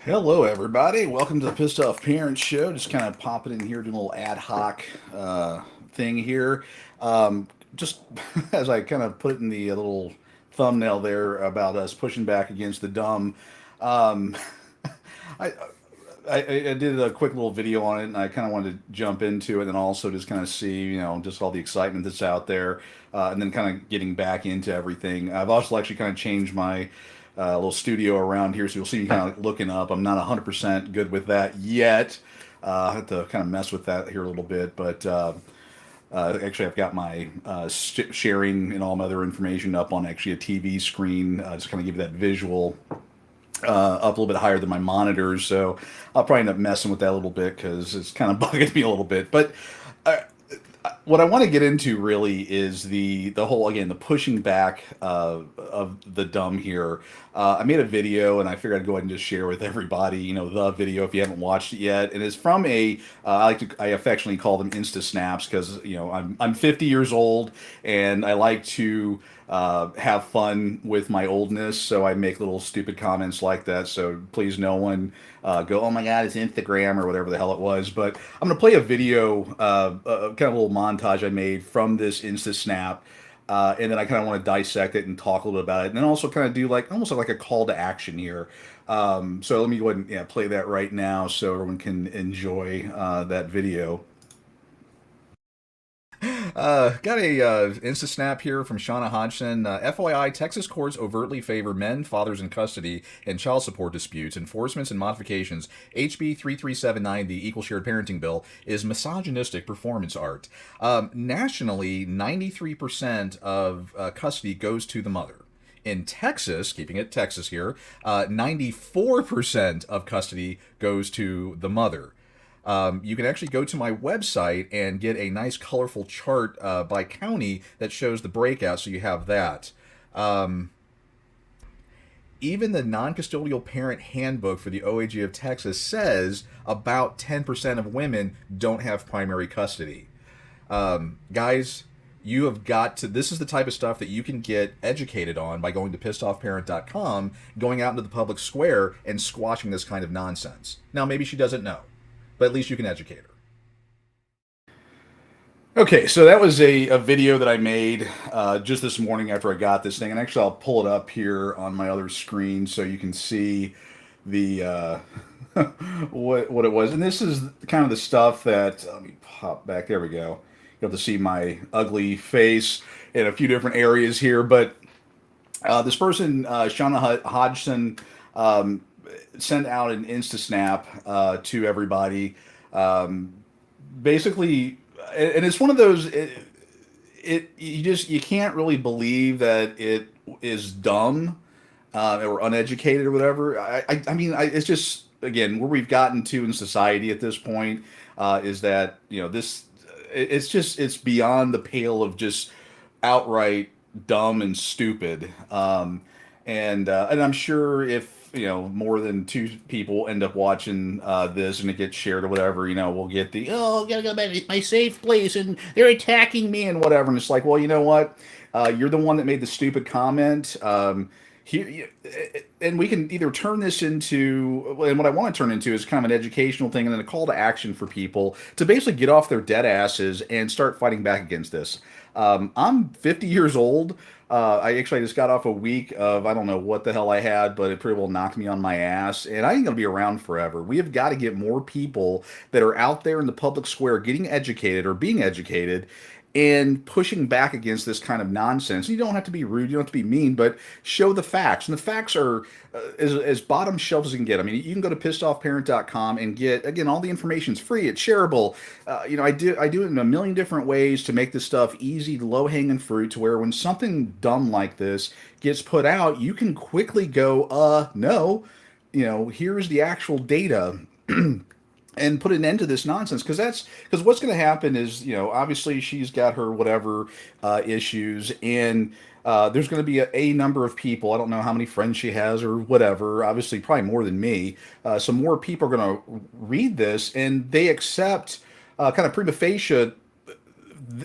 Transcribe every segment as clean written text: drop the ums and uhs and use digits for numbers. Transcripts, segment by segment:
Hello, everybody. Welcome to the Pissed Off Parents Show. Just kind of popping in here, doing a little ad hoc thing here. Just as I kind of put in the little thumbnail there about us pushing back against the dumb. Um, I, I did a quick little video on it, and I kind of wanted to jump into it, and also just kind of see, just all the excitement that's out there, and then kind of getting back into everything. I've also actually kind of changed my little studio around here, so you'll see me kind of looking up. I'm not 100% good with that yet. I have to kind of mess with that here a little bit, but actually, I've got my sharing and all my other information up on actually a TV screen, just kind of give you that visual up a little bit higher than my monitors. So I'll probably end up messing with that a little bit because it's kind of bugging me a little bit. But uh, what I want to get into really is the whole, again, the pushing back of the dumb here. I made a video and I figured I'd go ahead and just share with everybody, the video if you haven't watched it yet. And it's from I affectionately call them Insta Snaps because I'm 50 years old and I like to have fun with my oldness, so I make little stupid comments like that. So please, no one go, "Oh my God, it's Instagram" or whatever the hell it was. But I'm gonna play a video, kind of a little montage I made from this Insta Snap, and then I kind of want to dissect it and talk a little bit about it, and then also kind of do like almost like a call to action here. So let me go ahead and play that right now so everyone can enjoy that video. Got a Insta snap here from Shauna Hodgson. FYI, Texas courts overtly favor men, fathers in custody, and child support disputes, enforcements, and modifications. HB 3379, the Equal Shared Parenting Bill, is misogynistic performance art. Nationally, 93% of custody goes to the mother. In Texas, keeping it Texas here, 94% of custody goes to the mother. You can actually go to my website and get a nice colorful chart by county that shows the breakout, so you have that. Um, Even the non-custodial parent handbook for the OAG of Texas says about 10% of women don't have primary custody. Guys, you have got to, this is the type of stuff that you can get educated on by going to pissedoffparent.com, going out into the public square and squashing this kind of nonsense. Now, maybe she doesn't know, but at least you can educate her. Okay, so that was a video that I made just this morning after I got this thing, and actually I'll pull it up here on my other screen so you can see the what it was. And this is kind of the stuff that let me pop back. There we go. You have to see my ugly face in a few different areas here, but this person, Shauna Hodgson, um, sent out an Insta Snap to everybody. Um, Basically, and it's one of those. It you can't really believe that it is dumb or uneducated or whatever. It's just again where we've gotten to in society at this point is that this it's just it's beyond the pale of just outright dumb and stupid. And I'm sure if more than two people end up watching this and it gets shared or whatever, we'll get the I gotta go back to my safe place and they're attacking me and whatever. And it's like, well, you know what? You're the one that made the stupid comment. Here, and we can either turn this into, and what I want to turn into is kind of an educational thing and then a call to action for people to basically get off their dead asses and start fighting back against this. I'm 50 years old. I just got off a week of I don't know what the hell I had, but it pretty well knocked me on my ass, and I ain't gonna be around forever. We have got to get more people that are out there in the public square getting educated or being educated and pushing back against this kind of nonsense. You don't have to be rude, you don't have to be mean, but show the facts. And the facts are as bottom shelf as you can get. I mean, you can go to pissedoffparent.com and get again all the information's free. It's shareable. I do it in a million different ways to make this stuff easy, low hanging fruit, to where when something dumb like this gets put out, you can quickly go, no, here's the actual data. And put an end to this nonsense because what's going to happen is obviously she's got her whatever issues and there's going to be a number of people. I don't know how many friends she has or whatever, obviously probably more than me. So more people are going to read this and they accept kind of prima facie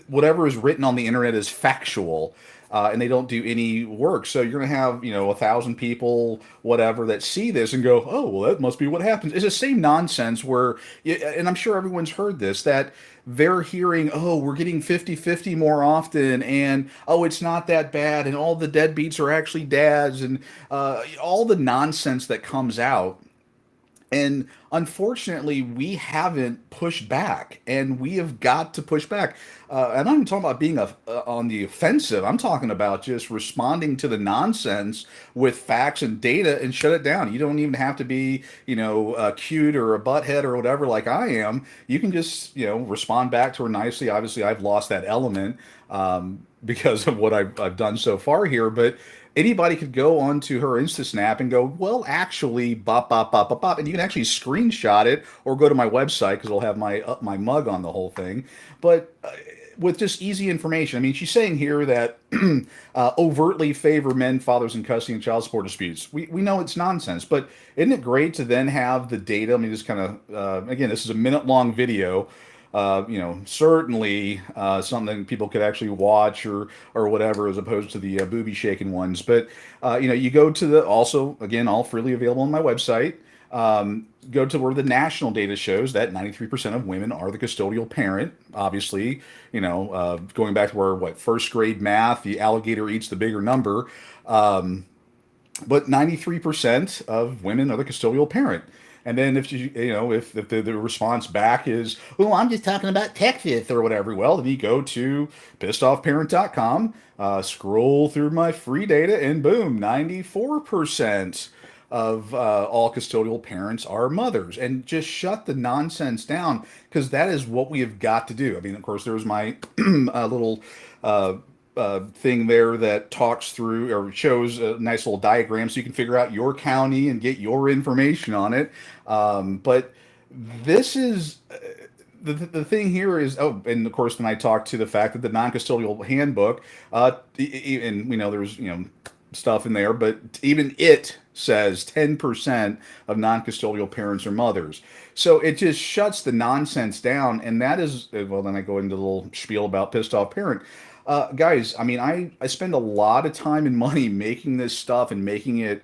whatever is written on the internet is factual. and they don't do any work. So you're going to have, 1,000 people, whatever, that see this and go, oh, well, that must be what happens. It's the same nonsense where, and I'm sure everyone's heard this, that they're hearing, oh, we're getting 50-50 more often, and oh, it's not that bad, and all the deadbeats are actually dads, and all the nonsense that comes out. And unfortunately, we haven't pushed back, and we have got to push back. And I'm not even talking about being on the offensive. I'm talking about just responding to the nonsense with facts and data and shut it down. You don't even have to be, cute or a butthead or whatever like I am. You can just, respond back to her nicely. Obviously, I've lost that element because of what I've done so far here, but anybody could go onto her InstaSnap and go, well, actually, bop, bop, bop, bop, bop, and you can actually screenshot it or go to my website because it'll have my mug on the whole thing. But with just easy information, I mean, she's saying here that overtly favor men, fathers in custody, and child support disputes. We know it's nonsense, but isn't it great to then have the data? I mean, just kind of again, this is a minute long video, certainly something people could actually watch or whatever, as opposed to the booby shaking ones. But you go to the, also again, all freely available on my website. Go to where the national data shows that 93% of women are the custodial parent. Obviously, going back to where what first grade math, the alligator eats the bigger number. But 93% of women are the custodial parent. And then if if the response back is, well, I'm just talking about Texas or whatever, well, then you go to pissedoffparent.com, scroll through my free data, and boom, 94% of all custodial parents are mothers. And just shut the nonsense down, because that is what we have got to do. I mean, of course, there's my little thing there that talks through or shows a nice little diagram so you can figure out your county and get your information on it. But this is the thing here is, oh, and of course, then I talked to the fact that the non-custodial handbook, and we know there's, stuff in there, but even it says 10% of non-custodial parents are mothers. So it just shuts the nonsense down. And that is, well, then I go into the little spiel about pissed off parent. Guys, I mean, I spend a lot of time and money making this stuff and making it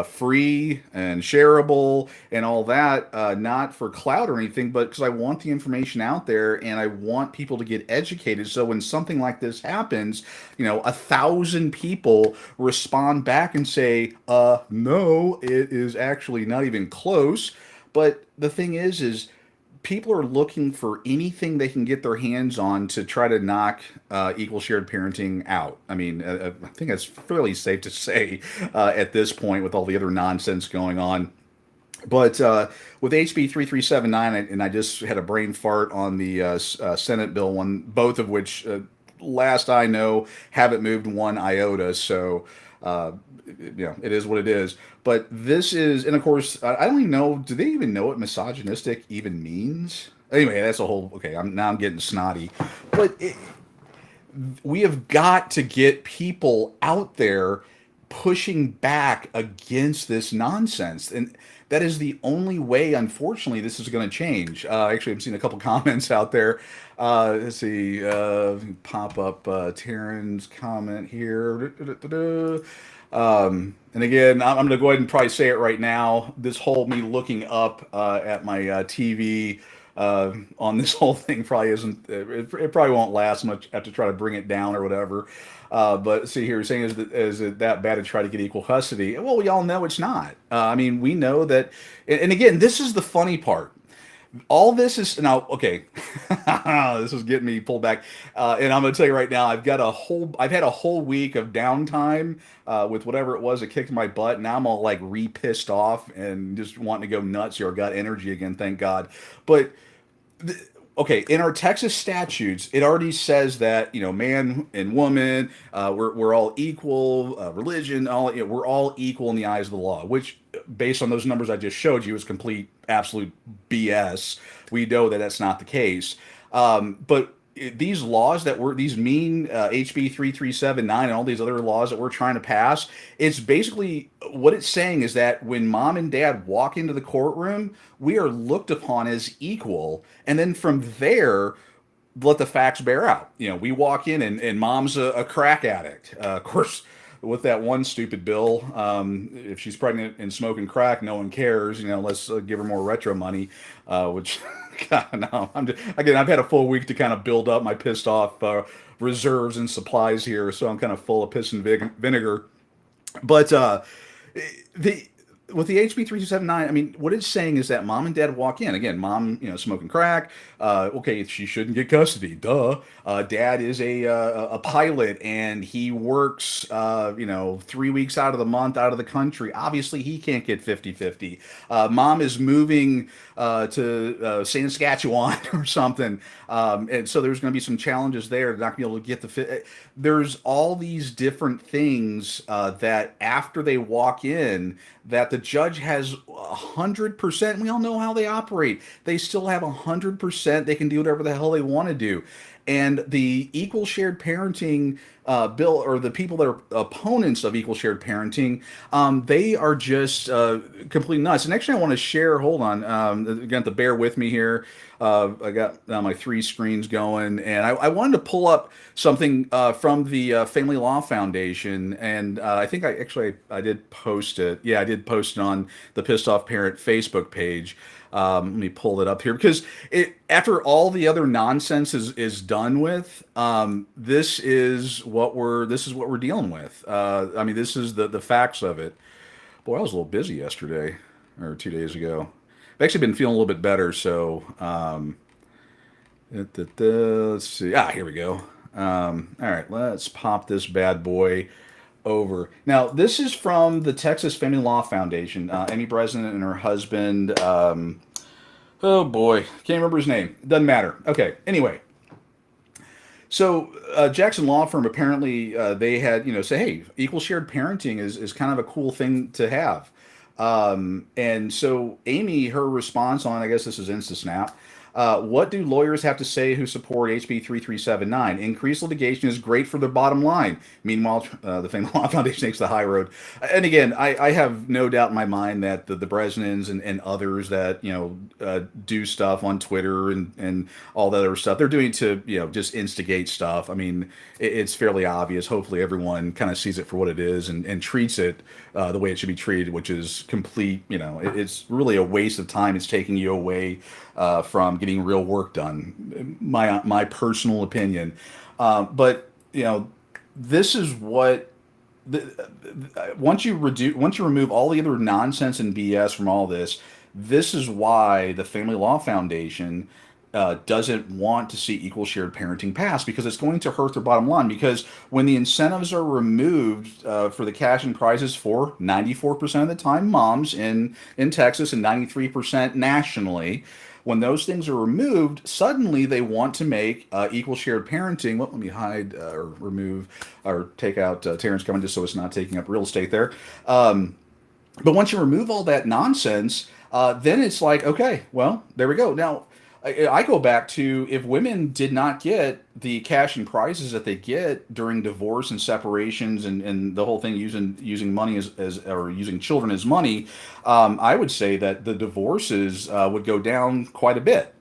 free and shareable and all that, not for clout or anything, but because I want the information out there and I want people to get educated. So when something like this happens, 1,000 people respond back and say, no, it is actually not even close. But the thing is people are looking for anything they can get their hands on to try to knock equal shared parenting out. I mean, I think that's fairly safe to say at this point with all the other nonsense going on. But with HB 3379, and I just had a brain fart on the Senate bill one, both of which, last I know, haven't moved one iota. So, it is what it is. But this is, and of course, I don't even know, do they even know what misogynistic even means? Anyway, that's a whole, okay, I'm getting snotty. But we have got to get people out there pushing back against this nonsense. And that is the only way, unfortunately, this is going to change. Actually, I'm seeing a couple comments out there. Let's see, pop up Taryn's comment here. And again, I'm going to go ahead and probably say it right now. This whole me looking up at my TV on this whole thing probably isn't, it probably won't last much. I have to try to bring it down or whatever. But see here, saying is it that bad to try to get equal custody? Well, we all know it's not. I mean, we know that, and again, this is the funny part. All this is now okay. This is getting me pulled back, and I'm going to tell you right now. I've had a whole week of downtime with whatever it was that kicked my butt. Now I'm all like pissed off and just wanting to go nuts here. I got energy again, thank God. But okay, in our Texas statutes, it already says that man and woman, we're all equal. Religion, all we're all equal in the eyes of the law. Which, based on those numbers I just showed you, is complete, absolute BS. We know that that's not the case. But these laws these mean HB 3379 and all these other laws that we're trying to pass, it's basically what it's saying is that when mom and dad walk into the courtroom, we are looked upon as equal. And then from there, let the facts bear out. We walk in and mom's a crack addict. Of course, with that one stupid bill, if she's pregnant and smoking crack, no one cares. Let's give her more retro money, which, God, no. Again, I've had a full week to kind of build up my pissed off reserves and supplies here, so I'm kind of full of piss and vinegar. But the with the HB 3279, I mean, what it's saying is that mom and dad walk in. Again, mom, smoking crack. Okay, she shouldn't get custody. Duh. Dad is a pilot and he works, 3 weeks out of the month out of the country. Obviously, he can't get 50-50. Mom is moving to Saskatchewan or something. And so there's going to be some challenges there. Not going to be able to get the fit. There's all these different things that after they walk in, that the judge has 100%. We all know how they operate. They still have 100%. They can do whatever the hell they want to do. And the equal shared parenting bill, or the people that are opponents of equal shared parenting, they are just completely nuts. And actually, I want to share. Hold on, again, to bear with me here. I got my three screens going, and I wanted to pull up something from the Family Law Foundation, and I think I did post it. Yeah, I did post it on the Pissed Off Parent Facebook page. Let me pull it up here because after all the other nonsense is done with, this is what we're dealing with. I mean, this is the facts of it. Boy, I was a little busy yesterday or 2 days ago. I've actually been feeling a little bit better, so let's see. Here we go. All right, let's pop this bad boy over. Now, this is from the Texas Family Law Foundation. Amy Breslin and her husband. Oh boy, can't remember his name. Doesn't matter. Okay. Anyway, so Jackson Law Firm apparently they had say, hey, equal shared parenting is kind of a cool thing to have. And so Amy, her response on, I guess this is InstaSnap. What do lawyers have to say who support HB 3379? Increased litigation is great for the bottom line. Meanwhile, the Family Law Foundation takes the high road. And again, I have no doubt in my mind that the Bresnans and others that do stuff on Twitter and all that other stuff, they're doing to just instigate stuff. I mean, it's fairly obvious. Hopefully, everyone kind of sees it for what it is and treats it the way it should be treated, which is complete. It's really a waste of time. It's taking you away from getting real work done. My personal opinion, but this is what once you remove all the other nonsense and BS from all this, this is why the Family Law Foundation doesn't want to see equal shared parenting pass, because it's going to hurt their bottom line. Because when the incentives are removed for the cash and prizes for 94% of the time moms in Texas and 93% nationally, when those things are removed, suddenly they want to make equal shared parenting. Well, let me hide or remove or take out Terrence coming just so it's not taking up real estate there. But once you remove all that nonsense, then it's like, okay, well, there we go. Now, I go back to, if women did not get the cash and prizes that they get during divorce and separations and the whole thing using money as or using children as money, I would say that the divorces would go down quite a bit.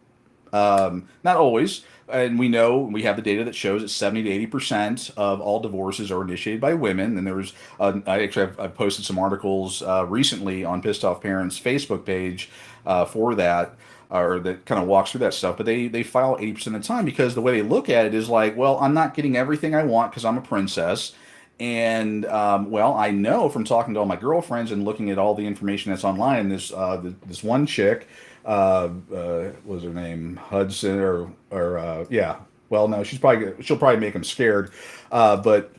Not always. And we have the data that shows that 70 to 80% of all divorces are initiated by women. And I've posted some articles recently on Pissed Off Parents Facebook page for that, or that kind of walks through that stuff. But they file 80% of the time, because the way they look at it is like, well, I'm not getting everything I want because I'm a princess. And well, I know from talking to all my girlfriends and looking at all the information that's online, and this one chick, what was her name, Hudson, or yeah, well, no, she'll probably make him scared, but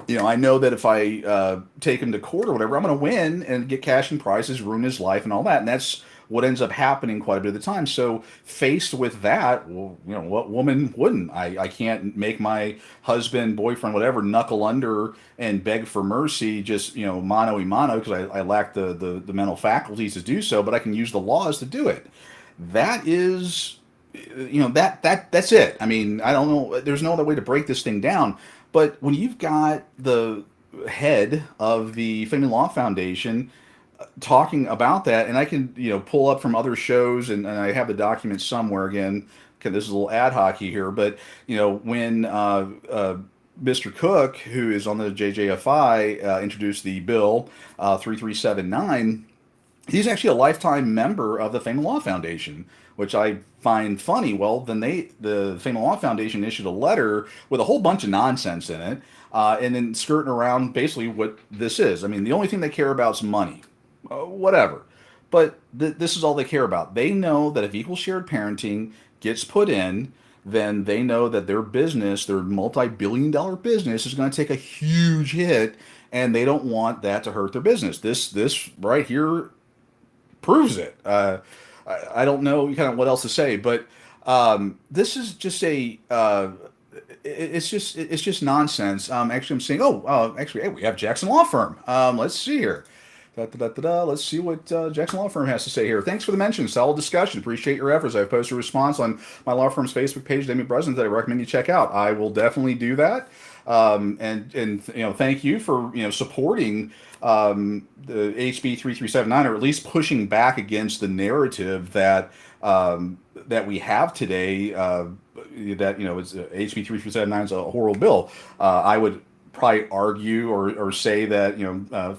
I know that if I take him to court or whatever, I'm going to win and get cash and prizes, ruin his life and all that. And that's what ends up happening quite a bit of the time. So faced with that, well, what woman wouldn't? I can't make my husband, boyfriend, whatever, knuckle under and beg for mercy, just, mano y mano, because I lack the mental faculties to do so, but I can use the laws to do it. That is, that's it. I mean, I don't know. There's no other way to break this thing down. But when you've got the head of the Family Law Foundation talking about that, and I can pull up from other shows, and I have the document somewhere again. okay, this is a little ad hoc here, but when Mr. Cook, who is on the JJFI, introduced the bill 3379, he's actually a lifetime member of the Family Law Foundation, which I find funny. Well, then the Family Law Foundation issued a letter with a whole bunch of nonsense in it, and then skirting around basically what this is. I mean, the only thing they care about is money, whatever. But this is all they care about. They know that if equal shared parenting gets put in, then they know that their business, their multi-billion-dollar business, is going to take a huge hit, and they don't want that to hurt their business. This right here proves it. I don't know kind of what else to say, but this is just it's just nonsense. Actually, I'm saying, actually, hey, we have Jackson Law Firm. Let's see here. Let's see what Jackson Law Firm has to say here. Thanks for the mention. Solid discussion. Appreciate your efforts. I've posted a response on my law firm's Facebook page, Damien Bresnan, that I recommend you check out. I will definitely do that. And thank you for supporting the HB 3379, or at least pushing back against the narrative that that we have today. That it's HB 3379 is a horrible bill. I would probably argue or say that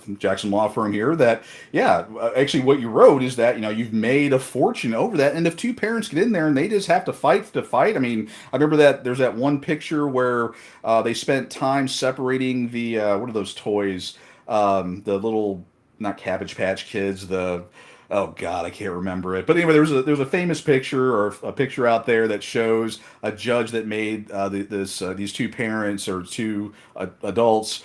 from Jackson Law Firm here that actually what you wrote is that you've made a fortune over that, and if two parents get in there and they just have to fight. I mean, I remember that there's that one picture where they spent time separating the what are those toys, the little, not Cabbage Patch Kids, the, oh God, I can't remember it. But anyway, there's a famous picture, or a picture out there that shows a judge that made these two parents, or two adults,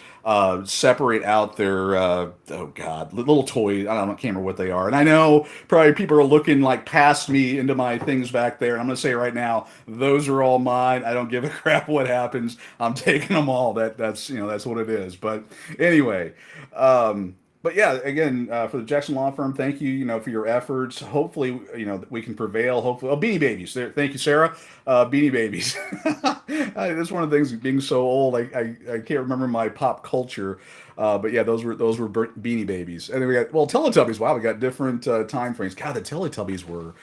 separate out their oh God, little toys. I can't remember what they are. And I know probably people are looking like past me into my things back there. And I'm gonna say right now, those are all mine. I don't give a crap what happens. I'm taking them all. That's what it is. But anyway. But yeah, again, for the Jackson Law Firm, thank you, for your efforts. Hopefully, we can prevail. Hopefully, Beanie Babies. There, thank you, Sarah. Beanie Babies. That's one of the things. Being so old, I can't remember my pop culture. But yeah, those were Beanie Babies. And then we got, well, Teletubbies. Wow, we got different time frames. God, the Teletubbies were.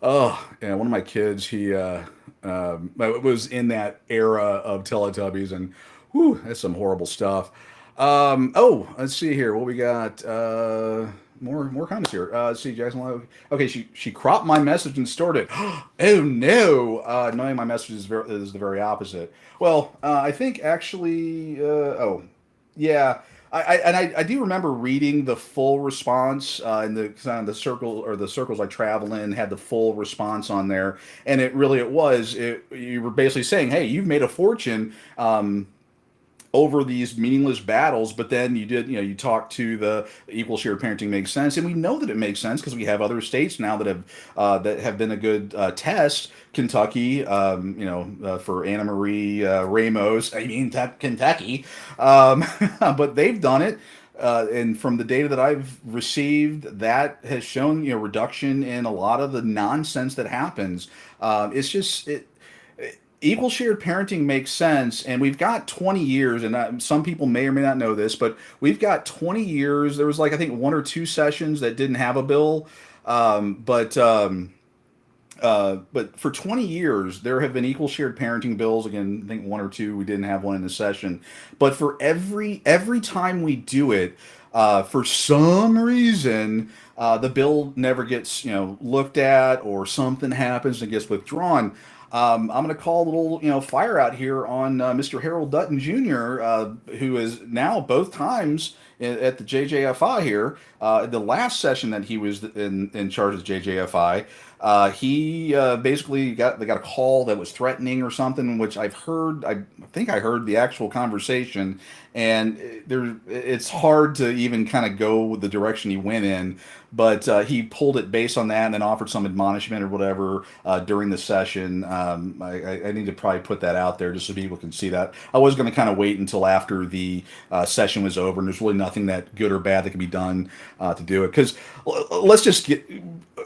Oh, yeah. One of my kids, he was in that era of Teletubbies, and whew, that's some horrible stuff. Let's see here. What we got? More comments here. Let's see, Jackson. Okay, she cropped my message and stored it. Oh no! Knowing my message is the very opposite. Well, I think actually. Yeah. I do remember reading the full response in the kind of the circle, or the circles I travel in, had the full response on there, and you were basically saying, hey, you've made a fortune. Over these meaningless battles, but then you talk to the equal share parenting makes sense, and we know that it makes sense because we have other states now that have been a good test. Kentucky, for Anna Marie Ramos, I mean Kentucky, but they've done it. And from the data that I've received, that has shown reduction in a lot of the nonsense that happens. It's just it equal shared parenting makes sense, and we've got 20 years, and some people may or may not know this, but we've got 20 years. There was, like, I think one or two sessions that didn't have a bill, but for 20 years there have been equal shared parenting bills. Again, I think one or two, we didn't have one in the session, but for every time we do it, for some reason, the bill never gets looked at, or something happens and gets withdrawn. I'm going to call a little, fire out here on Mr. Harold Dutton Jr., who is now both times at the JJFI here. The last session that he was in charge of the JJFI, he basically got a call that was threatening or something, which I've heard. I think I heard the actual conversation, and it's hard to even kind of go the direction he went in. But he pulled it based on that, and then offered some admonishment or whatever during the session. I need to probably put that out there just so people can see that. I was going to kind of wait until after the session was over, and there's really nothing that good or bad that can be done to do it. Because let's just get,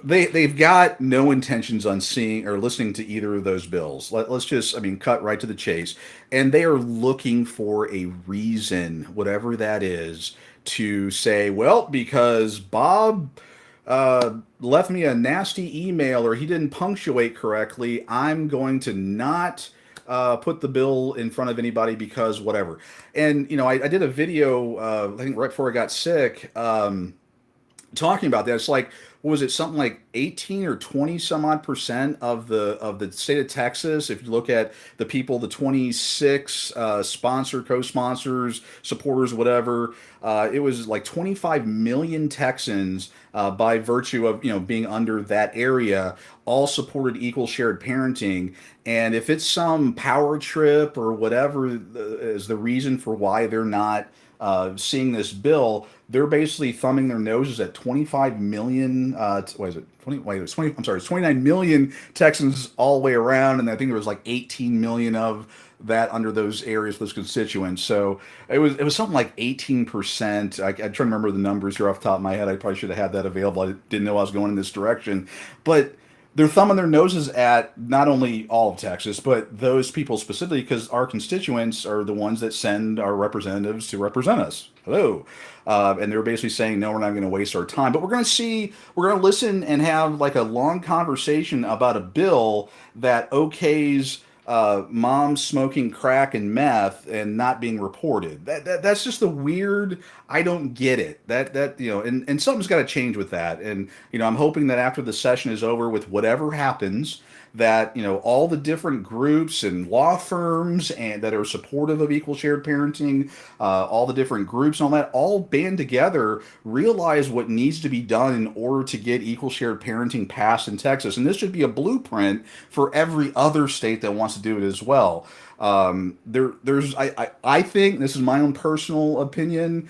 they've got no intentions on seeing or listening to either of those bills. Let's just, cut right to the chase. And they are looking for a reason, whatever that is, to say, well, because Bob left me a nasty email or he didn't punctuate correctly, I'm going to not put the bill in front of anybody because whatever. And I did a video I think right before I got sick. Talking about that. It's like, what was it, something like 18 or 20 some odd percent of the state of Texas? If you look at the people, the 26 co-sponsors, supporters, whatever, it was like 25 million Texans by virtue of being under that area, all supported equal shared parenting. And if it's some power trip or whatever is the reason for why they're not seeing this bill, they're basically thumbing their noses at 25 million. What is it? 20, wait, it's 20. I'm sorry, it's 29 million Texans all the way around, and I think there was like 18 million of that under those areas, those constituents. So it was something like 18%. I'm trying to remember the numbers here off the top of my head. I probably should have had that available. I didn't know I was going in this direction, but they're thumbing their noses at not only all of Texas, but those people specifically because our constituents are the ones that send our representatives to represent us. Hello. And they're basically saying, no, we're not going to waste our time. But we're going to listen and have like a long conversation about a bill that okays moms smoking crack and meth and not being reported. That's just the weird. I don't get it. And something's got to change with that. And I'm hoping that after the session is over with whatever happens, that all the different groups and law firms and that are supportive of equal shared parenting, all the different groups and all that, all band together, realize what needs to be done in order to get equal shared parenting passed in Texas. And this should be a blueprint for every other state that wants to do it as well. I think this is my own personal opinion,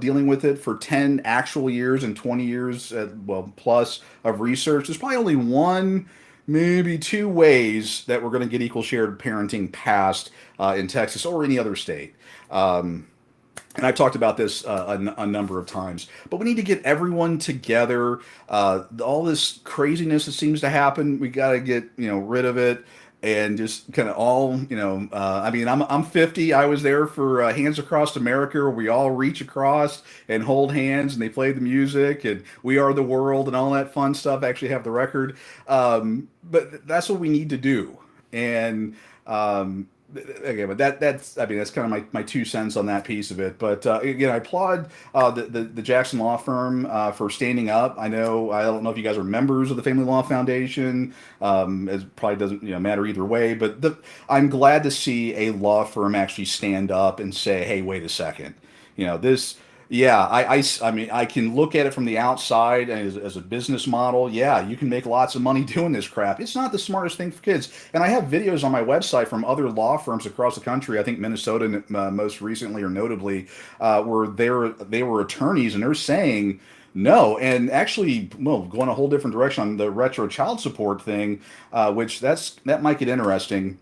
dealing with it for 10 actual years and 20 years, well, plus of research. There's probably only one, maybe two ways that we're going to get equal shared parenting passed in Texas or any other state. And I've talked about this a number of times, but we need to get everyone together. All this craziness that seems to happen, we got to get rid of it and just kind of all I mean, I'm 50. I was there for Hands Across America, where we all reach across and hold hands, and they play the music and "We Are the World" and all that fun stuff. I actually have the record, but that's what we need to do. And again, but that's I mean that's kind of my 2 cents on that piece of it. But again, I applaud the Jackson Law Firm for standing up. I don't know if you guys are members of the Family Law Foundation. It probably doesn't matter either way. But I'm glad to see a law firm actually stand up and say, "Hey, wait a second, this." Yeah, I mean, I can look at it from the outside as a business model. Yeah, you can make lots of money doing this crap. It's not the smartest thing for kids. And I have videos on my website from other law firms across the country. I think Minnesota most recently or notably, where they were attorneys and they're saying no. And actually, well, going a whole different direction on the retro child support thing, which that might get interesting.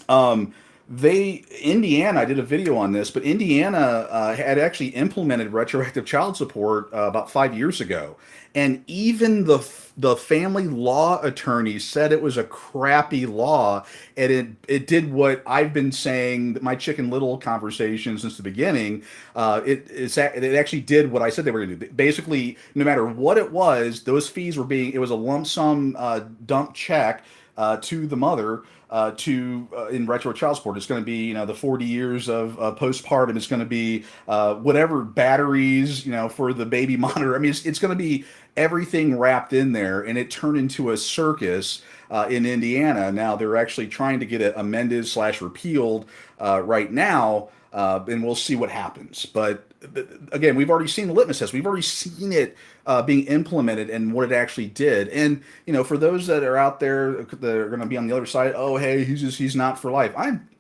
Um, Indiana, I did a video on this, but Indiana had actually implemented retroactive child support about 5 years ago, and even the family law attorney said it was a crappy law, and it did what I've been saying, my Chicken Little conversation since the beginning. It actually did what I said they were going to do. Basically, no matter what it was, those fees were it was a lump sum dump check to the mother in retro child support. It's going to be the 40 years of postpartum. It's going to be whatever batteries for the baby monitor. I mean, it's going to be everything wrapped in there, and it turned into a circus in Indiana. Now they're actually trying to get it amended / repealed right now, and we'll see what happens. But again, we've already seen the litmus test. We've already seen it being implemented and what it actually did. And for those that are out there that are going to be on the other side, oh hey, he's not for life.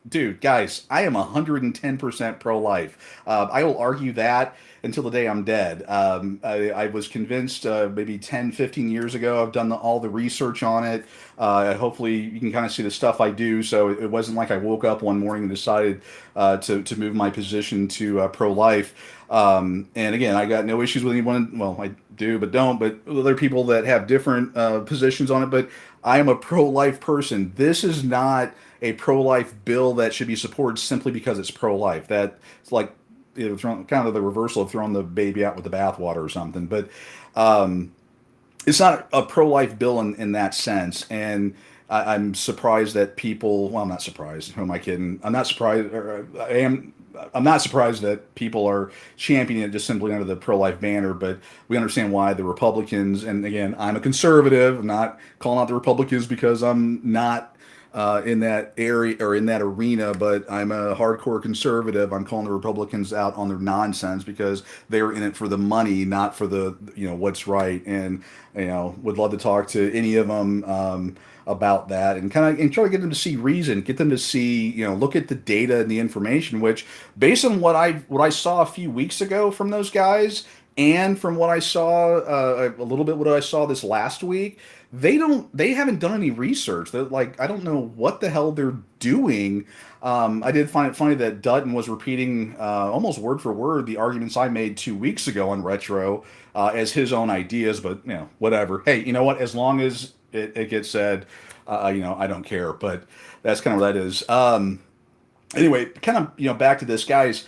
Dude, guys, I am 110% pro-life. I will argue that until the day I'm dead. I was convinced maybe 10, 15 years ago. I've done all the research on it. Hopefully you can kind of see the stuff I do. So it wasn't like I woke up one morning and decided to move my position to pro-life. And again, I got no issues with anyone. Well, I do, but don't. But other people that have different positions on it. But I am a pro-life person. This is not a pro-life bill that should be supported simply because it's pro-life. That's like kind of the reversal of throwing the baby out with the bathwater or something. But it's not a pro-life bill in that sense, and I'm surprised that people. Well, I'm not surprised. Who am I kidding? I'm not surprised. Or I am. I'm not surprised that people are championing it just simply under the pro-life banner. But we understand why the Republicans. And again, I'm a conservative. I'm not calling out the Republicans because I'm not in that area or in that arena, but I'm a hardcore conservative. I'm calling the Republicans out on their nonsense because they're in it for the money, not for the what's right. And would love to talk to any of them about that and kind of and try to get them to see reason, get them to see look at the data and the information. Which, based on what I saw a few weeks ago from those guys, and from what I saw a little bit what I saw this last week, they haven't done any research. They're like, I don't know what the hell they're doing. I did find it funny that Dutton was repeating almost word for word the arguments I made 2 weeks ago on Retro as his own ideas, but whatever. Hey, you know what? As long as it gets said, I don't care. But that's kind of what that is. Anyway, kind of back to this, guys.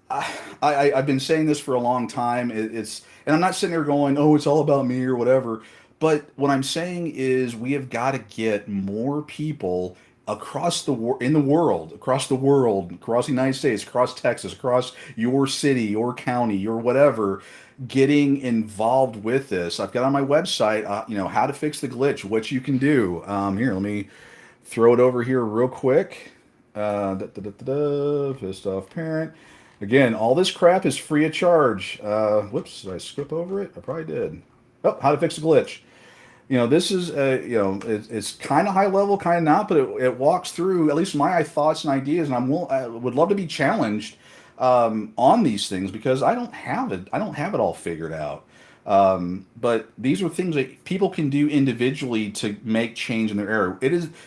I've been saying this for a long time. And I'm not sitting there going, "Oh, it's all about me" or whatever. But what I'm saying is, we have got to get more people in the world, across the world, across the United States, across Texas, across your city, your county, your whatever, getting involved with this. I've got on my website, how to fix the glitch, what you can do. Here, let me throw it over here real quick. Pissed off parent. Again, all this crap is free of charge. Whoops, did I skip over it? I probably did. Oh, how to fix a glitch. This is it's kind of high level, kind of not, but it walks through at least my thoughts and ideas, and I would love to be challenged on these things because I don't have it. I don't have it all figured out. But these are things that people can do individually to make change in their area.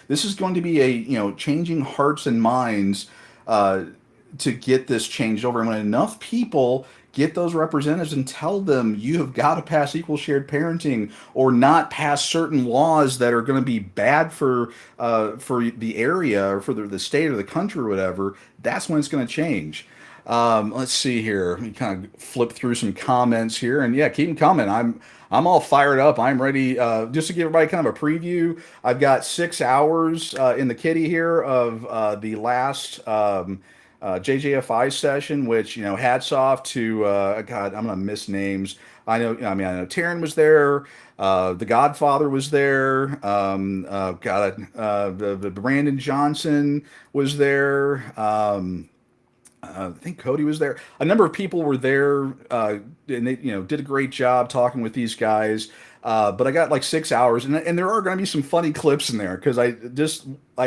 This is going to be a changing hearts and minds to get this changed over. And when enough people get those representatives and tell them you have got to pass equal shared parenting or not pass certain laws that are going to be bad for the area or for the state or the country or whatever, that's when it's going to change. Let's see here. Let me kind of flip through some comments here, and yeah, keep them coming. I'm all fired up. I'm ready. Just to give everybody kind of a preview, I've got 6 hours in the kitty here of the last JJFI session, which hats off to God. I'm gonna miss names. I know Taryn was there. The Godfather was there. The Brandon Johnson was there. I think Cody was there. A number of people were there, and they did a great job talking with these guys. But I got like 6 hours, and there are going to be some funny clips in there because I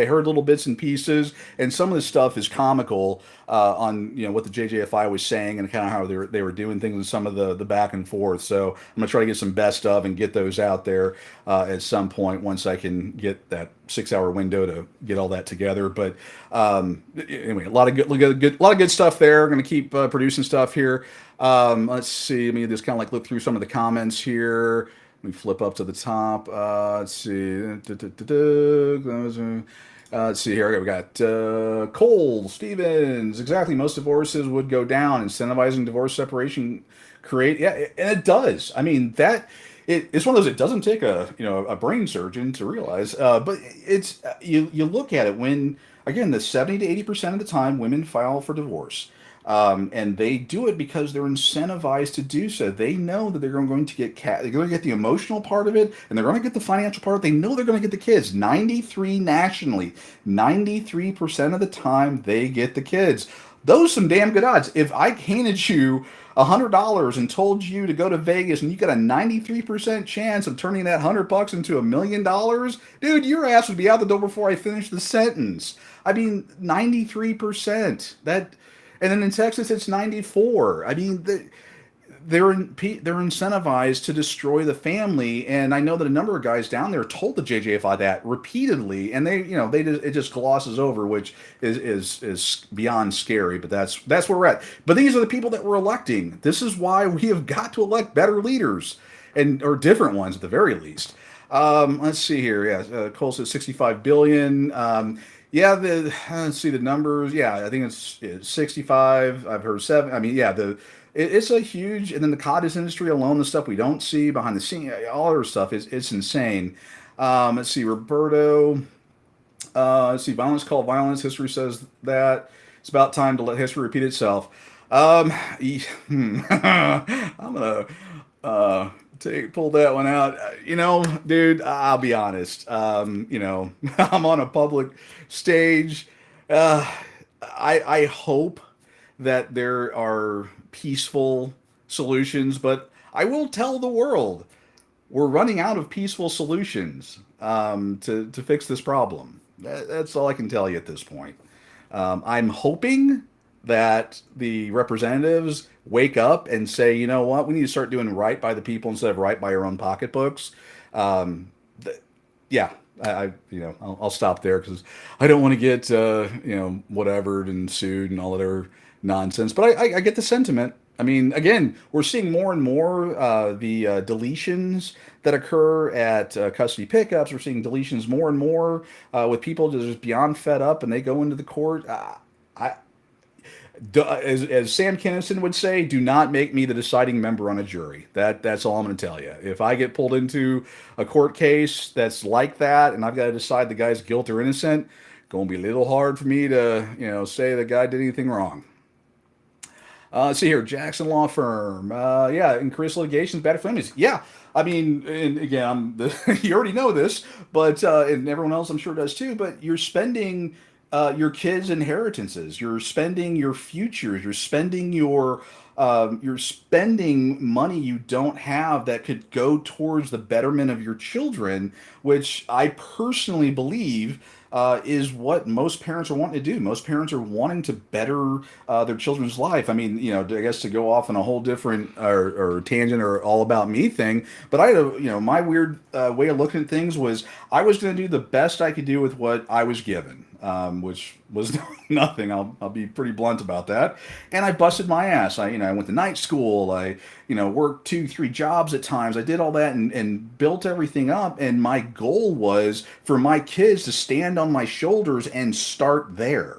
heard little bits and pieces, and some of the stuff is comical on what the JJFI was saying and kind of how they were doing things and some of the back and forth. So I'm gonna try to get some best of and get those out there at some point once I can get that 6 hour window to get all that together. But anyway, a lot of good stuff there. Going to keep producing stuff here. Let's see. Let me just kind of like look through some of the comments here. Let me flip up to the top. Let's see. Let's see here. We got Cole Stevens. Exactly. Most divorces would go down. Incentivizing divorce separation create. Yeah, and it does. I mean it's one of those. It doesn't take a brain surgeon to realize. But it's you look at it when again the 70 to 80% of the time women file for divorce. And they do it because they're incentivized to do so. They know that they're going to get they're going to get the emotional part of it, and they're going to get the financial part. They know they're going to get the kids. 93% of the time they get the kids. Those are some damn good odds. If I handed you $100 and told you to go to Vegas and you got a 93% chance of turning that $100 into $1,000,000, dude, your ass would be out the door before I finish the sentence. I mean, 93%. And then in Texas, it's 94. I mean, they're incentivized to destroy the family, and I know that a number of guys down there told the JJFI that repeatedly, and it just glosses over, which is beyond scary. But that's where we're at. But these are the people that we're electing. This is why we have got to elect better leaders, or different ones at the very least. Let's see here. Yeah, Cole says 65 billion. Yeah, let's see the numbers. Yeah, I think it's 65. I've heard seven. I mean, yeah, it's a huge, and then the cottage industry alone, the stuff we don't see behind the scene, all their stuff is it's insane. Let's see, Roberto. Let's see, violence called violence. History says that it's about time to let history repeat itself. Um, I'm gonna pull that one out. Dude, I'll be honest. I'm on a public stage. Uh, I hope that there are peaceful solutions, but I will tell the world we're running out of peaceful solutions to fix this problem. That's all I can tell you at this point. I'm hoping that the representatives wake up and say, you know what, we need to start doing right by the people instead of right by our own pocketbooks. Um, yeah, I'll stop there because I don't want to get whatever and sued and all that other nonsense. But I get the sentiment. I mean, again, we're seeing more and more the deletions that occur at custody pickups. We're seeing deletions more and more with people just beyond fed up, and they go into the court. I, as Sam Kinison would say, do not make me the deciding member on a jury. That's all I'm going to tell you. If I get pulled into a court case that's like that, and I've got to decide the guy's guilt or innocent, going to be a little hard for me to say the guy did anything wrong. Let's see here, Jackson Law Firm. Yeah, increased litigations, bad families. Yeah, I mean, and again, you already know this, but and everyone else I'm sure does too. But you're spending your kids' inheritances, you're spending your futures, you're spending money you don't have that could go towards the betterment of your children, which I personally believe is what most parents are wanting to do. Most parents are wanting to better their children's life. I mean, I guess to go off on a whole different or tangent or all about me thing, but I had my weird way of looking at things was I was going to do the best I could do with what I was given, which was nothing. I'll be pretty blunt about that. And I busted my ass. I went to night school. I worked two, three jobs at times. I did all that and built everything up. And my goal was for my kids to stand on my shoulders and start there.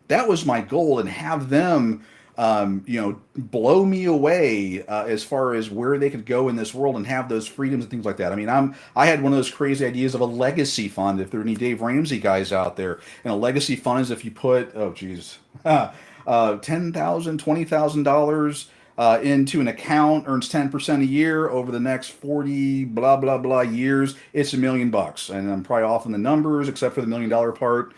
That was my goal, and have them blow me away as far as where they could go in this world and have those freedoms and things like that. I mean, I had one of those crazy ideas of a legacy fund. If there are any Dave Ramsey guys out there, and a legacy fund is if you put, oh geez, $10,000, $20,000 into an account, earns 10% a year over the next 40 blah blah blah years, it's $1 million. And I'm probably off on the numbers except for the $1 million part.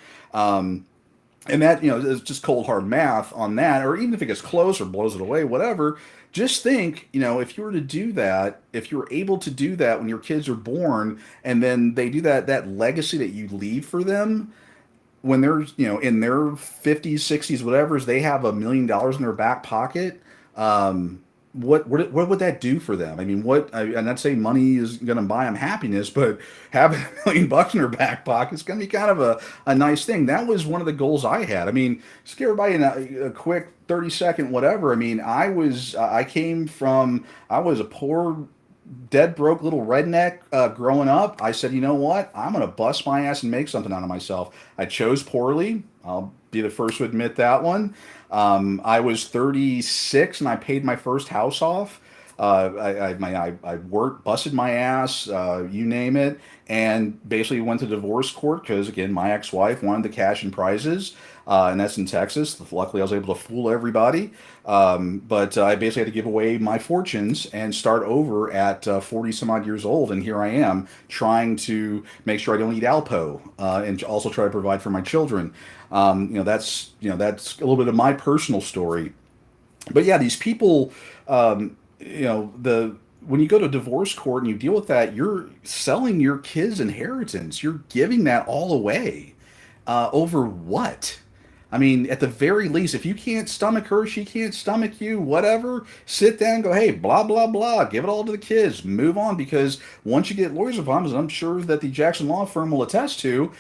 And that is just cold hard math on that, or even if it gets close or blows it away, whatever. Just think, if you were to do that, if you're able to do that when your kids are born, and then they do that legacy that you leave for them when they're in their 50s, 60s, whatever, is they have $1 million in their back pocket. What would that do for them? I mean, I'm not saying money is going to buy them happiness, but having $1 million in their back pocket is going to be kind of a nice thing. That was one of the goals I had. I mean, just give everybody a quick 30-second whatever. I mean, I came from, I was a poor, dead broke little redneck growing up. I said, you know what? I'm going to bust my ass and make something out of myself. I chose poorly. I'll be the first to admit that one. I was 36 and I paid my first house off. I worked, busted my ass, you name it, and basically went to divorce court because, again, my ex-wife wanted the cash and prizes, and that's in Texas. Luckily, I was able to fool everybody, but I basically had to give away my fortunes and start over at 40 some odd years old, and here I am trying to make sure I don't eat Alpo, and also try to provide for my children. That's a little bit of my personal story. But yeah, these people, the when you go to divorce court and you deal with that, you're selling your kids' inheritance. You're giving that all away over what? I mean, at the very least, if you can't stomach her, she can't stomach you, whatever, sit down and go, hey, blah, blah, blah, give it all to the kids, move on. Because once you get lawyers involved, as I'm sure that the Jackson Law Firm will attest to,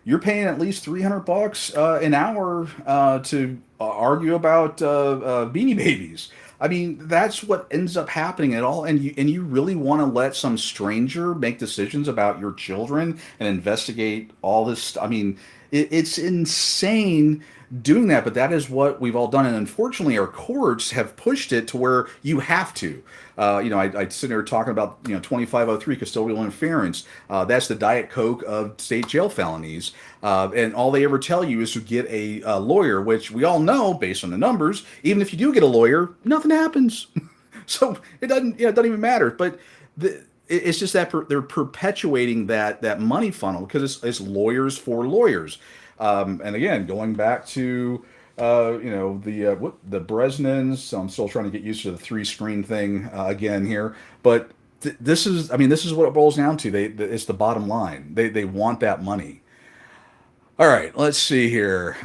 you're paying at least $300 an hour to argue about Beanie Babies. I mean, that's what ends up happening at all. And you really want to let some stranger make decisions about your children and investigate all this. I mean, It's insane doing that, but that is what we've all done. And unfortunately, our courts have pushed it to where you have to. I sit there talking about 2503 custodial interference. That's the Diet Coke of state jail felonies, and all they ever tell you is to get a lawyer, which we all know based on the numbers. Even if you do get a lawyer, nothing happens. So it doesn't even matter. But it's just that they're perpetuating that money funnel because it's lawyers for lawyers. And again, going back to the Bresnans. So I'm still trying to get used to the three screen thing again here, but this is, I mean, this is what it boils down to. It's the bottom line. They want that money. All right, let's see here.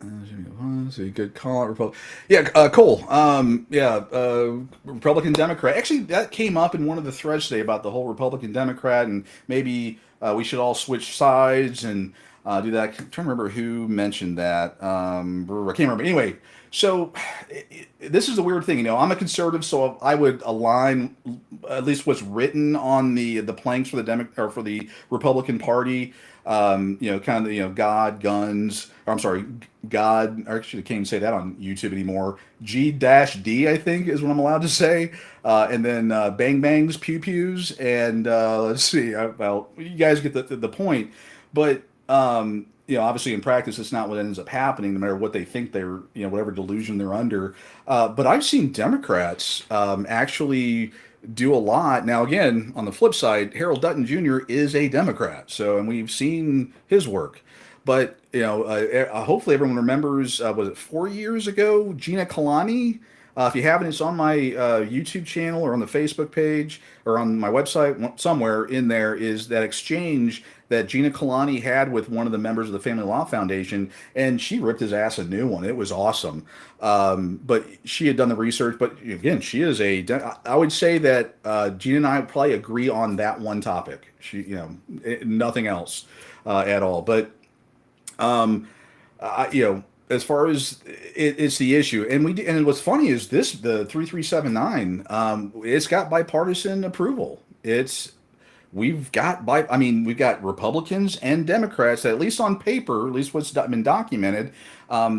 Let's see, good call. Yeah, Cole. Republican Democrat. Actually, that came up in one of the threads today about the whole Republican Democrat, and maybe we should all switch sides and do that. I'm trying to remember who mentioned that. I can't remember. Anyway, so this is the weird thing. I'm a conservative, so I would align at least what's written on the planks for the or for the Republican Party. Kind of God, guns. Or I'm sorry, God. Or actually, I can't even say that on YouTube anymore. G-D, I think, is what I'm allowed to say. And then bang bangs, pew pews, and let's see. Well, you guys get the point. But obviously in practice, it's not what ends up happening, no matter what they think they're, whatever delusion they're under. But I've seen Democrats actually do a lot. Now, again, on the flip side, Harold Dutton Jr. is a Democrat, and we've seen his work. But hopefully everyone remembers. Was it 4 years ago? Gina Kalani. If you haven't, it's on my YouTube channel or on the Facebook page or on my website. Somewhere in there is that exchange that Gina Kalani had with one of the members of the Family Law Foundation, and she ripped his ass a new one. It was awesome. But she had done the research. But again, she is I would say that Gina and I would probably agree on that one topic. Nothing else at all. But as far as it's the issue, and what's funny is the 3379. It's got bipartisan approval. We've got Republicans and Democrats that, at least on paper, at least what's been documented,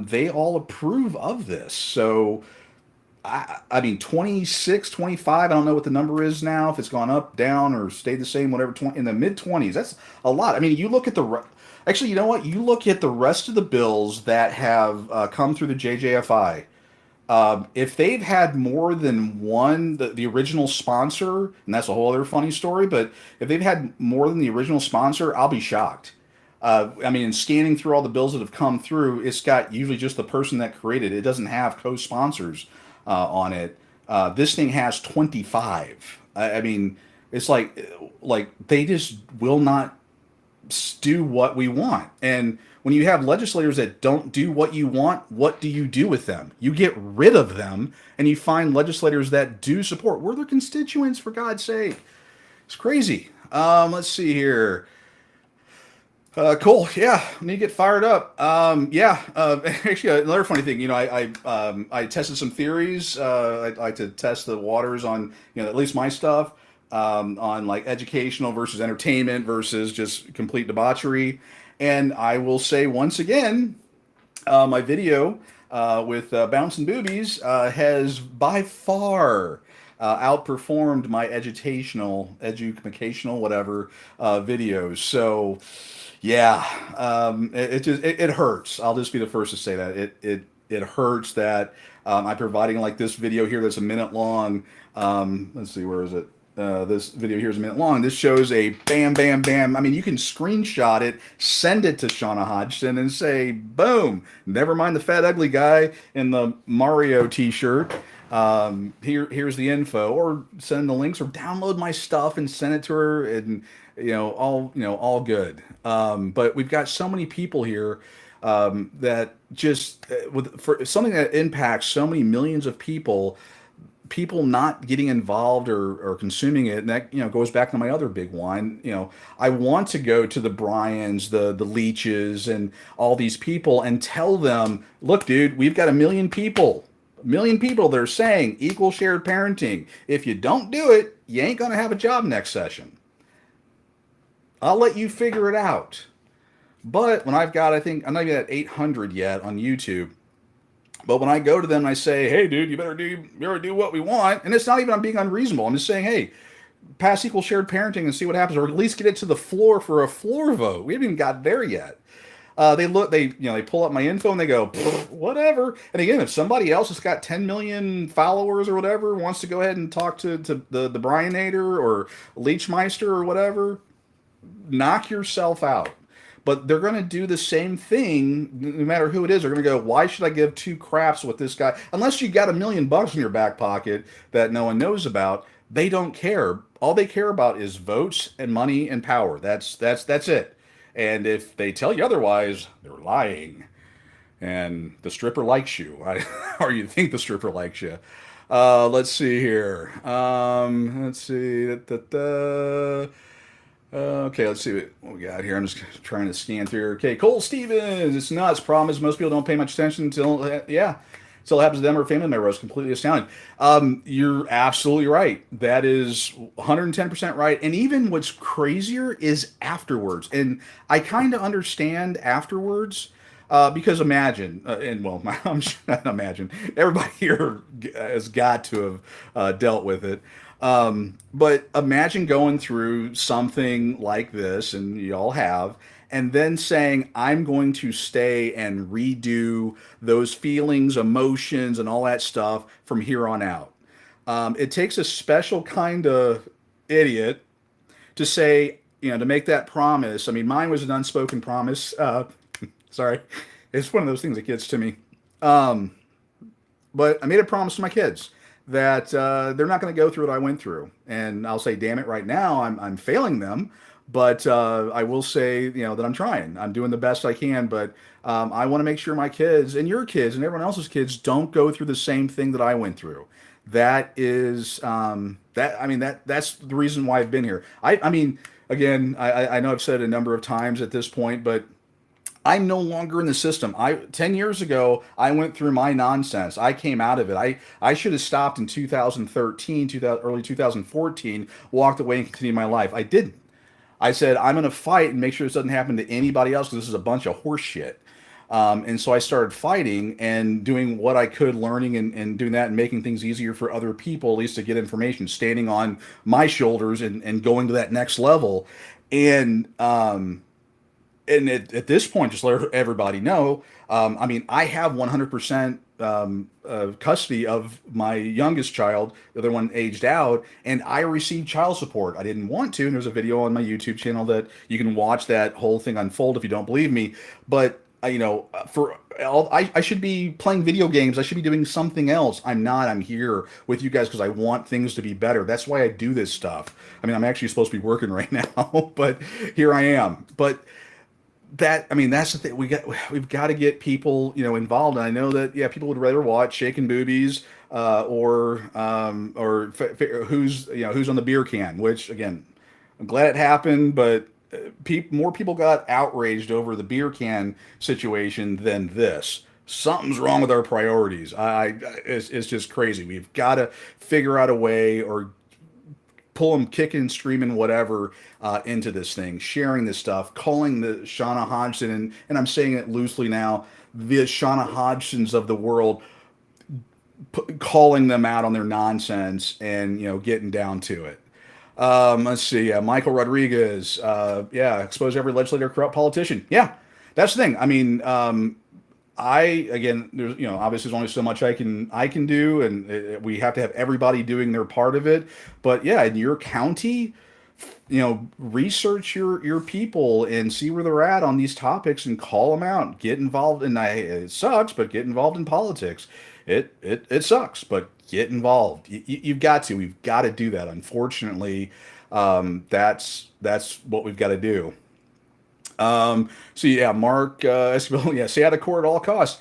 they all approve of this. So I mean, 26, 25. I don't know what the number is now, if it's gone up, down, or stayed the same, whatever, 20, in the mid 20s. That's a lot. I mean, you look at actually, you know what? You look at the rest of the bills that have come through the JJFI. If they've had more than one, the original sponsor, and that's a whole other funny story, but if they've had more than the original sponsor, I'll be shocked. In scanning through all the bills that have come through, it's got usually just the person that created it. It doesn't have co-sponsors on it. This thing has 25. It's like they just will not do what we want. And when you have legislators that don't do what you want, what do you do with them? You get rid of them, and you find legislators that do support. We're their constituents, for God's sake. It's crazy. Let's see here. Cool. Yeah, I need to get fired up. Actually, another funny thing. I tested some theories. I like to test the waters on, at least my stuff, on like educational versus entertainment versus just complete debauchery. And I will say once again, my video with Bouncing Boobies has by far outperformed my educational, whatever videos. So, yeah, it hurts. I'll just be the first to say that it hurts that I'm providing like this video here that's a minute long. Let's see, where is it? This video here is a minute long. This shows a bam, bam, bam. I mean, you can screenshot it, send it to Shauna Hodgson, and say, boom, never mind the fat, ugly guy in the Mario t-shirt. Here's the info, or send the links, or download my stuff and send it to her, and all good. But we've got so many people here that just for something that impacts so many millions of people not getting involved or consuming it. And that, goes back to my other big one. I want to go to the Bryans, the Leaches, and all these people and tell them, look, dude, we've got a million people that are saying equal shared parenting. If you don't do it, you ain't going to have a job next session. I'll let you figure it out. But when I've got, I think I'm not even at 800 yet on YouTube. But when I go to them and I say, "Hey, dude, you better do what we want," and it's not even I'm being unreasonable. I'm just saying, "Hey, pass equal shared parenting and see what happens, or at least get it to the floor for a floor vote." We haven't even got there yet. They pull up my info and they go, whatever. And again, if somebody else has got 10 million followers or whatever wants to go ahead and talk to the Brianator or Leechmeister or whatever, knock yourself out. But they're going to do the same thing no matter who it is. They're going to go, why should I give two craps with this guy? Unless you got $1 million in your back pocket that no one knows about, they don't care. All they care about is votes and money and power. That's it. And if they tell you otherwise, they're lying. And the stripper likes you, or you think the stripper likes you. Let's see here. Let's see. Okay, let's see what we got here. I'm just trying to scan through. Okay, Cole Stevens. It's nuts. Problem is, most people don't pay much attention until, until it happens to them or a family member. I was completely astounded. You're absolutely right. That is 110% right. And even what's crazier is afterwards. And I kind of understand afterwards. Because imagine, and well, I'm not imagine, everybody here has got to have dealt with it. But imagine going through something like this, and you all have, and then saying, I'm going to stay and redo those feelings, emotions, and all that stuff from here on out. It takes a special kind of idiot to say, to make that promise. I mean, mine was an unspoken promise. Sorry. It's one of those things that gets to me. Um, but I made a promise to my kids that they're not going to go through what I went through. And I'll say, damn it, right now I'm failing them. But I will say, that I'm trying. I'm doing the best I can. But I want to make sure my kids and your kids and everyone else's kids don't go through the same thing that I went through. That is that. I mean that's the reason why I've been here. I mean, again, I know I've said it a number of times at this point, but I'm no longer in the system. 10 years ago, I went through my nonsense. I came out of it. I should have stopped in 2013, early 2014, walked away and continued my life. I didn't. I said, I'm going to fight and make sure this doesn't happen to anybody else because this is a bunch of horse shit. And so I started fighting and doing what I could, learning and doing that and making things easier for other people, at least to get information, standing on my shoulders and going to that next level. And at this point, just let everybody know. I mean, I have 100% custody of my youngest child. The other one aged out, and I received child support. I didn't want to, and there's a video on my YouTube channel that you can watch that whole thing unfold if you don't believe me. But for all, I should be playing video games. I should be doing something else. I'm not. I'm here with you guys because I want things to be better. That's why I do this stuff. I mean, I'm actually supposed to be working right now, but here I am. But that's the thing. We've got to get people involved. And I know that people would rather watch shaking boobies or who's on the beer can, which again, I'm glad it happened, but more people got outraged over the beer can situation than this. Something's wrong with our priorities. It's just crazy. We've got to figure out a way or pull them kicking, screaming, whatever into this thing, sharing this stuff, calling the Shauna Hodgson, and I'm saying it loosely now, the Shauna Hodgsons of the world, calling them out on their nonsense and getting down to it. Let's see, Michael Rodriguez, expose every legislator, corrupt politician. Yeah, that's the thing. I mean, again, there's obviously there's only so much I can do, and we have to have everybody doing their part of it. But yeah, in your county, research your people and see where they're at on these topics and call them out. Get involved, and it sucks, but get involved in politics. It sucks, but get involved. You've got to. We've got to do that. Unfortunately, that's what we've got to do. Mark Esquivel, stay out of court at all costs.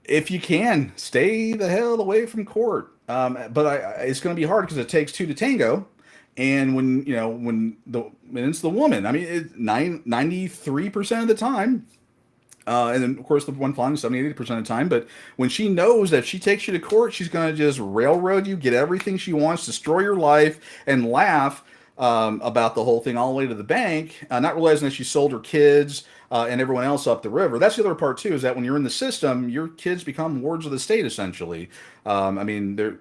If you can, stay the hell away from court. But it's going to be hard because it takes two to tango. And when it's the woman, I mean, 93% of the time, and then of course the one flying 70-80% of the time. But when she knows that if she takes you to court, she's going to just railroad you, get everything she wants, destroy your life, and laugh. about the whole thing all the way to the bank, not realizing that she sold her kids and everyone else up the river. That's the other part too, is that when you're in the system, your kids become wards of the state essentially. I mean,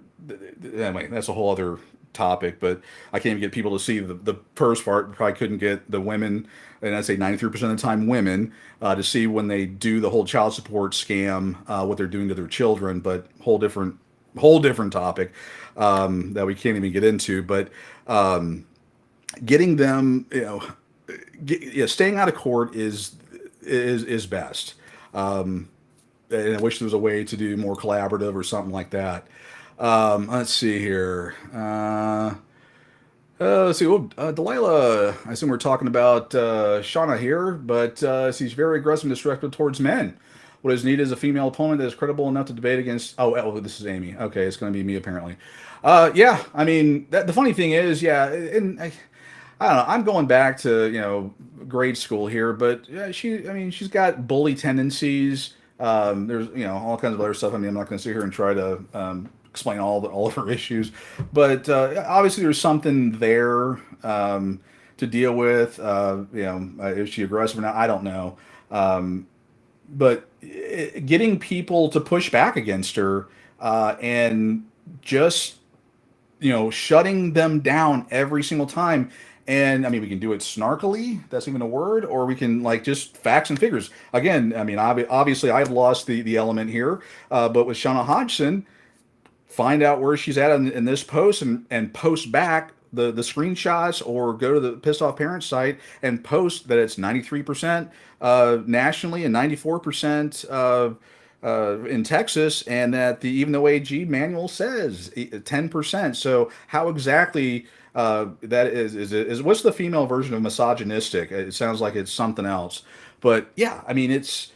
anyway, that's a whole other topic, but I can't even get people to see the first part. Probably couldn't get the women, and I'd say 93% of the time women, to see when they do the whole child support scam, what they're doing to their children. But whole different topic that we can't even get into. But getting them, yeah, staying out of court is best. Um, and I wish there was a way to do more collaborative or something like that. Let's see here. Let's see. Well, Delilah, I assume we're talking about Shauna here, but she's very aggressive and disrespectful towards men. What is needed is a female opponent that is credible enough to debate against. Oh, this is Amy. Okay, it's going to be me apparently. Yeah, I mean, the funny thing is, yeah, and I don't know. I'm going back to grade school here, but yeah, I mean, she's got bully tendencies. There's all kinds of other stuff. I mean, I'm not going to sit here and try to explain all of her issues, but obviously there's something there to deal with. Is she aggressive or not? I don't know. But getting people to push back against her and just shutting them down every single time. And I mean, we can do it snarkily. That's even a word, or we can like just facts and figures. Again, I mean, obviously, I've lost the element here, but with Shauna Hodgson, find out where she's at in this post and post back the screenshots, or go to the pissed off parent site and post that it's 93% nationally and 94% in Texas, and that the even though AG manual says 10%. So how exactly that is what's the female version of misogynistic? It sounds like it's something else, but yeah, I mean it's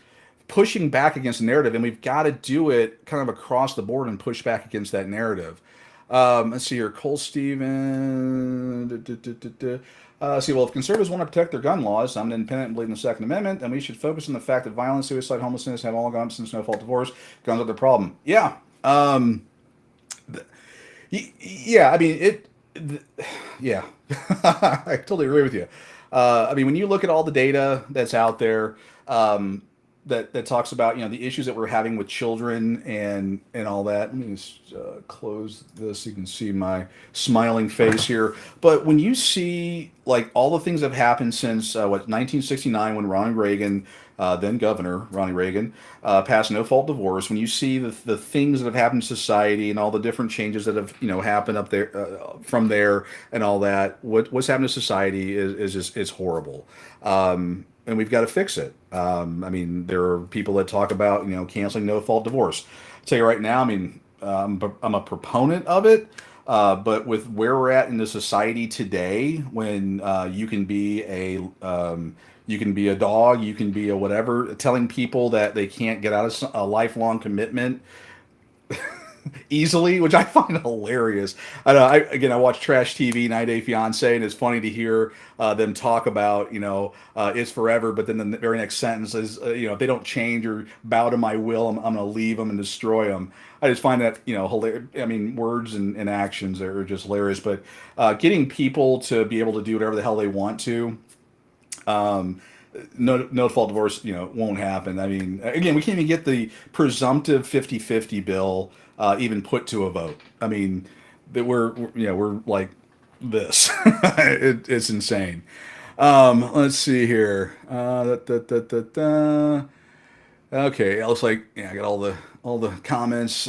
pushing back against the narrative, and we've got to do it kind of across the board and push back against that narrative. Let's see here. Cole Steven. See, well, if conservatives want to protect their gun laws, I'm an independent and believe in the Second Amendment, then we should focus on the fact that violence, suicide, homelessness have all gone since no fault divorce. Guns are the problem. Yeah. Yeah, I mean, yeah. I totally agree with you. I mean, when you look at all the data that's out there, that talks about the issues that we're having with children and all that. Let me just close this so you can see my smiling face here. But when you see like all the things that have happened since 1969, when Ronald Reagan, then Governor Ronnie Reagan, passed no fault divorce. When you see the things that have happened in society and all the different changes that have happened up there from there and all that, what's happened to society is just it's horrible. And we've got to fix it. I mean, there are people that talk about canceling no fault divorce. I'll tell you right now, I mean, I'm a proponent of it, but with where we're at in the society today, when you can be a dog, you can be a whatever, telling people that they can't get out of a lifelong commitment easily, which I find hilarious. I know. I watch trash TV, 90 Day Fiance, and it's funny to hear them talk about it's forever, but then the very next sentence is if they don't change or bow to my will, I'm going to leave them and destroy them. I just find that hilarious. I mean, words and actions are just hilarious. But getting people to be able to do whatever the hell they want to. No fault divorce won't happen. I mean, again, we can't even get the presumptive 50-50 bill even put to a vote. I mean, that we're like this. It's insane. Let's see here. Okay, it looks like I got all the comments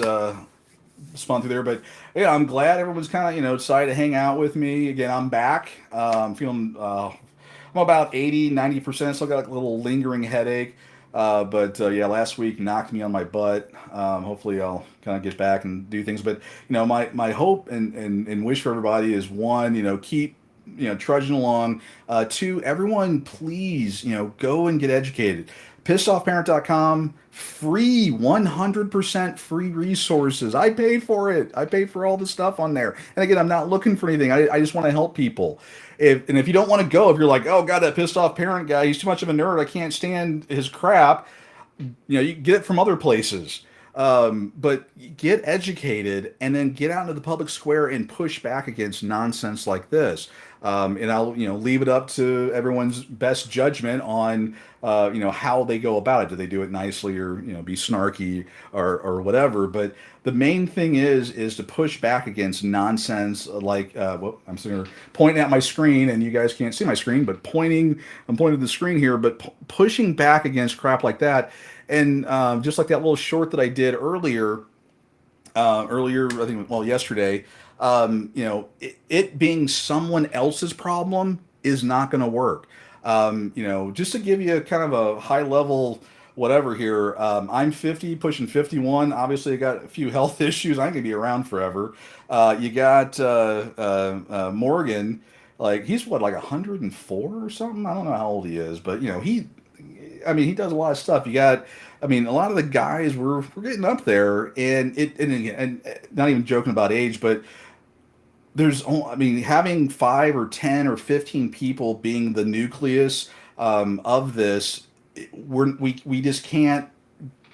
spun through there, but yeah, I'm glad everyone's kind of decided to hang out with me again. I'm back. I'm feeling I'm about 80-90%. Still got like a little lingering headache. But yeah, last week knocked me on my butt. Hopefully I'll kind of get back and do things. But my hope and wish for everybody is one, keep trudging along. Two, everyone please go and get educated. Pissedoffparent.com, free 100% free resources. I pay for it. I pay for all the stuff on there. And again, I'm not looking for anything. I just want to help people. If you don't want to go, if you're like, oh god, that pissed off parent guy, he's too much of a nerd, I can't stand his crap, you get it from other places. But get educated and then get out into the public square and push back against nonsense like this. and I'll leave it up to everyone's best judgment on how they go about it. Do they do it nicely or be snarky or whatever? But the main thing is to push back against nonsense like I'm sitting here pointing at my screen and you guys can't see my screen, but I'm pointing to the screen here, but pushing back against crap like that. And just like that little short that I did earlier, I think, well, yesterday, it being someone else's problem is not going to work. Just to give you kind of a high level whatever here, I'm 50, pushing 51. Obviously, I got a few health issues. I ain't gonna be around forever. You got Morgan, like he's what, like 104 or something. I don't know how old he is, but I mean, he does a lot of stuff. You got, I mean, a lot of the guys we're getting up there, and not even joking about age, but I mean, having 5 or 10 or 15 people being the nucleus of this, we just can't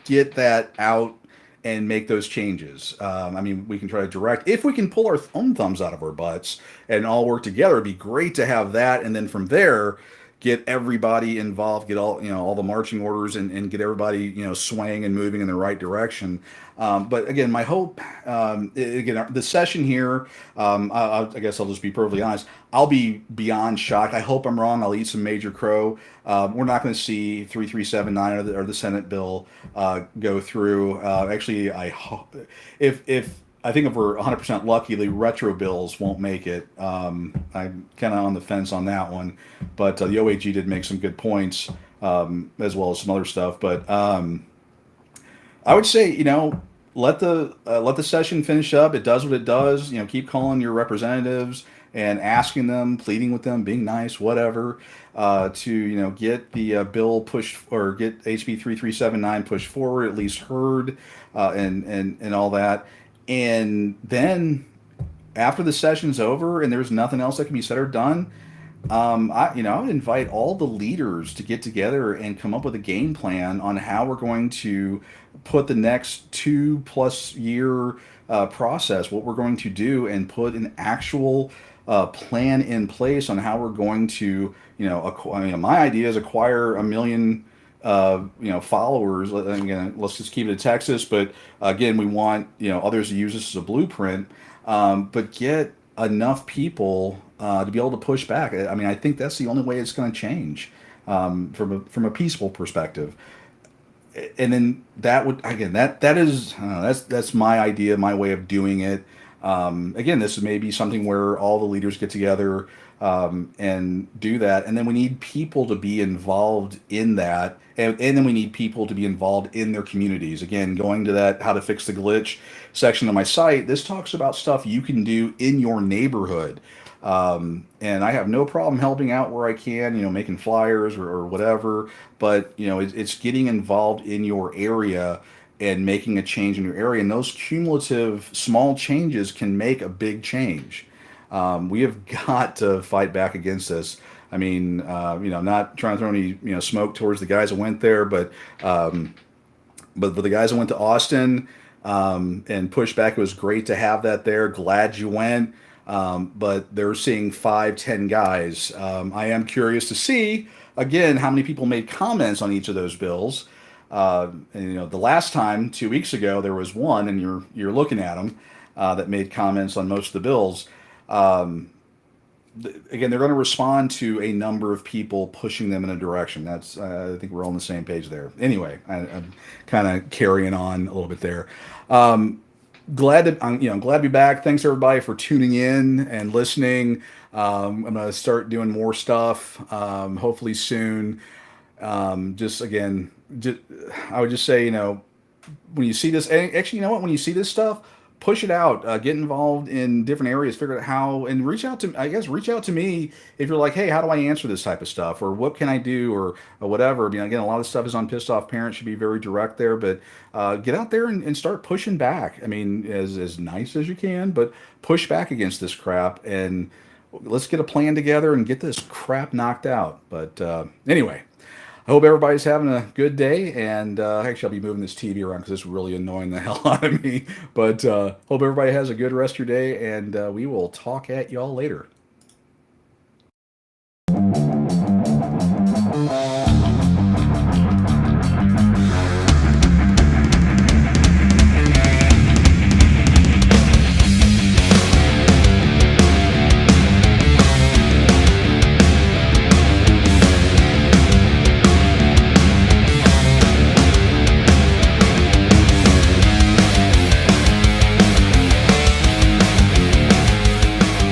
get that out and make those changes. I mean, we can try to direct if we can pull our own thumbs out of our butts and all work together. It'd be great to have that, and then from there, get everybody involved, get all the marching orders, and get everybody swaying and moving in the right direction. But again, my hope, again, the session here, I guess I'll just be perfectly honest. I'll be beyond shocked. I hope I'm wrong. I'll eat some major crow. We're not going to see 3379 or the Senate bill go through. Actually, I hope if I think if we're 100% lucky, the retro bills won't make it. I'm kind of on the fence on that one, but the OAG did make some good points, as well as some other stuff. But I would say, let the session finish up. It does what it does. Keep calling your representatives and asking them, pleading with them, being nice, whatever, to get the bill pushed or get HB 3379 pushed forward, at least heard, and all that. And then after the session's over and there's nothing else that can be said or done, I would invite all the leaders to get together and come up with a game plan on how we're going to put the next 2+ year process, what we're going to do, and put an actual plan in place on how we're going to, I mean, my idea is acquire 1 million followers. Again, let's just keep it in Texas, but again, we want others to use this as a blueprint, but get enough people to be able to push back. I mean, I think that's the only way it's going to change, from a peaceful perspective. And then that would, again, that is that's my idea, my way of doing it. Again, this may be something where all the leaders get together and do that, and then we need people to be involved in that, and then we need people to be involved in their communities. Again, going to that how to fix the glitch section of my site, this talks about stuff you can do in your neighborhood. And I have no problem helping out where I can, making flyers or whatever. But it's getting involved in your area and making a change in your area. And those cumulative small changes can make a big change. We have got to fight back against this. I mean, not trying to throw any smoke towards the guys that went there, but for the guys that went to Austin and pushed back, it was great to have that there. Glad you went. But they're seeing 5, 10 guys. I am curious to see again how many people made comments on each of those bills. And the last time 2 weeks ago there was one, and you're looking at them that made comments on most of the bills. Again, they're going to respond to a number of people pushing them in a direction. That's I think we're all on the same page there. Anyway, I'm kind of carrying on a little bit there. I'm glad to be back. Thanks everybody for tuning in and listening. I'm gonna start doing more stuff, hopefully soon. Just again, I would just say, when you see this, actually, when you see this stuff, push it out, get involved in different areas, figure out how, and reach out to me if you're like, hey, how do I answer this type of stuff, or what can I do, or whatever. Again, a lot of stuff is on pissed off parents, should be very direct there, but get out there and start pushing back. I mean, as nice as you can, but push back against this crap, and let's get a plan together and get this crap knocked out. But anyway, I hope everybody's having a good day, and actually I'll be moving this TV around because it's really annoying the hell out of me. But hope everybody has a good rest of your day, and we will talk at y'all later.